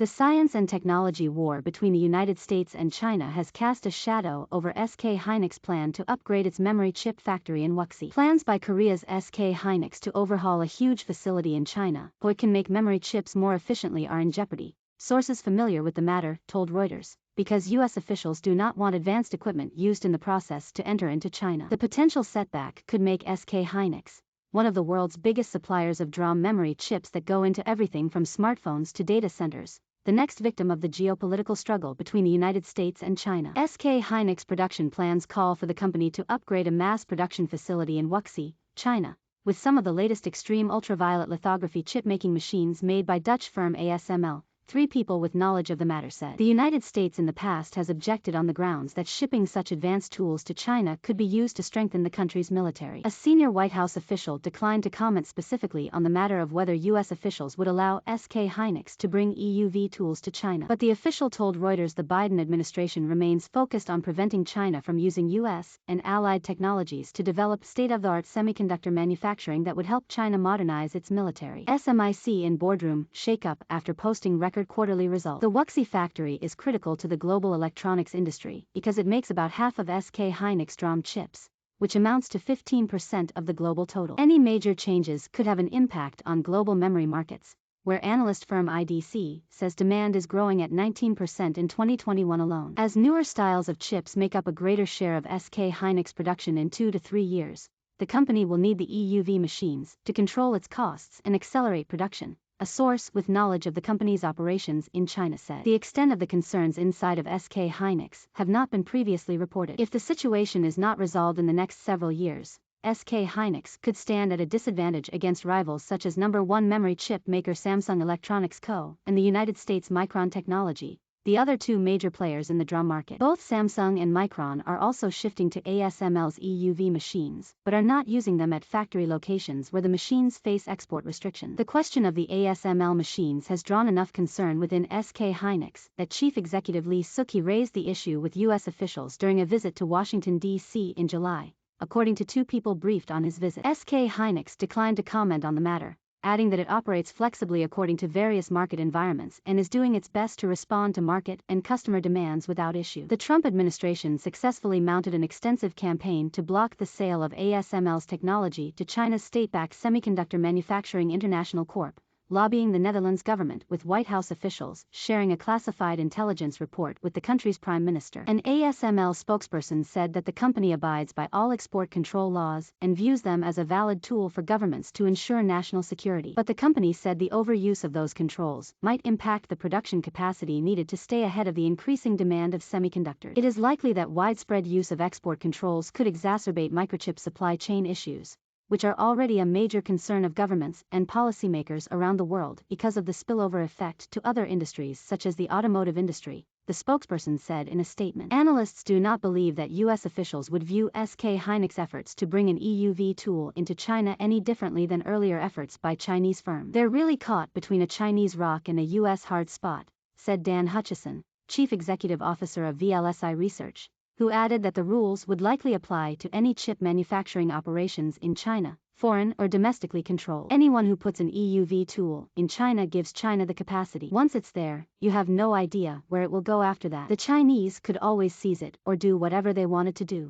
The science and technology war between the United States and China has cast a shadow over SK Hynix plan to upgrade its memory chip factory in Wuxi. Plans by Korea's SK Hynix to overhaul a huge facility in China, so it can make memory chips more efficiently, are in jeopardy. Sources familiar with the matter told Reuters, because U.S. officials do not want advanced equipment used in the process to enter into China. The potential setback could make SK Hynix, one of the world's biggest suppliers of DRAM memory chips that go into everything from smartphones to data centers, the next victim of the geopolitical struggle between the United States and China. SK Hynix production plans call for the company to upgrade a mass production facility in Wuxi, China, with some of the latest extreme ultraviolet lithography chip-making machines made by Dutch firm ASML. Three people with knowledge of the matter said. The United States in the past has objected on the grounds that shipping such advanced tools to China could be used to strengthen the country's military. A senior White House official declined to comment specifically on the matter of whether U.S. officials would allow SK Hynix to bring EUV tools to China. But the official told Reuters the Biden administration remains focused on preventing China from using U.S. and allied technologies to develop state-of-the-art semiconductor manufacturing that would help China modernize its military. SMIC in boardroom shakeup after posting record quarterly results. The Wuxi factory is critical to the global electronics industry because it makes about half of SK Hynix DRAM chips, which amounts to 15% of the global total. Any major changes could have an impact on global memory markets, where analyst firm IDC says demand is growing at 19% in 2021 alone. As newer styles of chips make up a greater share of SK Hynix production in 2 to 3 years, the company will need the EUV machines to control its costs and accelerate production, a source with knowledge of the company's operations in China said. The extent of the concerns inside of SK Hynix have not been previously reported. If the situation is not resolved in the next several years, SK Hynix could stand at a disadvantage against rivals such as #1 memory chip maker Samsung Electronics Co. and the United States Micron Technology, the other two major players in the DRAM market. Both Samsung and Micron are also shifting to ASML's EUV machines, but are not using them at factory locations where the machines face export restrictions. The question of the ASML machines has drawn enough concern within SK Hynix that Chief Executive Lee Suk-hee raised the issue with U.S. officials during a visit to Washington, D.C. in July, according to two people briefed on his visit. SK Hynix declined to comment on the matter, adding that it operates flexibly according to various market environments and is doing its best to respond to market and customer demands without issue. The Trump administration successfully mounted an extensive campaign to block the sale of ASML's technology to China's state-backed Semiconductor Manufacturing International Corp., lobbying the Netherlands government, with White House officials sharing a classified intelligence report with the country's prime minister. An ASML spokesperson said that the company abides by all export control laws and views them as a valid tool for governments to ensure national security. But the company said the overuse of those controls might impact the production capacity needed to stay ahead of the increasing demand of semiconductors. It is likely that widespread use of export controls could exacerbate microchip supply chain issues, which are already a major concern of governments and policymakers around the world because of the spillover effect to other industries such as the automotive industry, the spokesperson said in a statement. Analysts do not believe that U.S. officials would view SK Hynix efforts to bring an EUV tool into China any differently than earlier efforts by Chinese firms. They're really caught between a Chinese rock and a U.S. hard spot, said Dan Hutchison, Chief Executive Officer of VLSI Research, who added that the rules would likely apply to any chip manufacturing operations in China, foreign or domestically controlled. Anyone who puts an EUV tool in China gives China the capacity. Once it's there, you have no idea where it will go after that. The Chinese could always seize it or do whatever they wanted to do.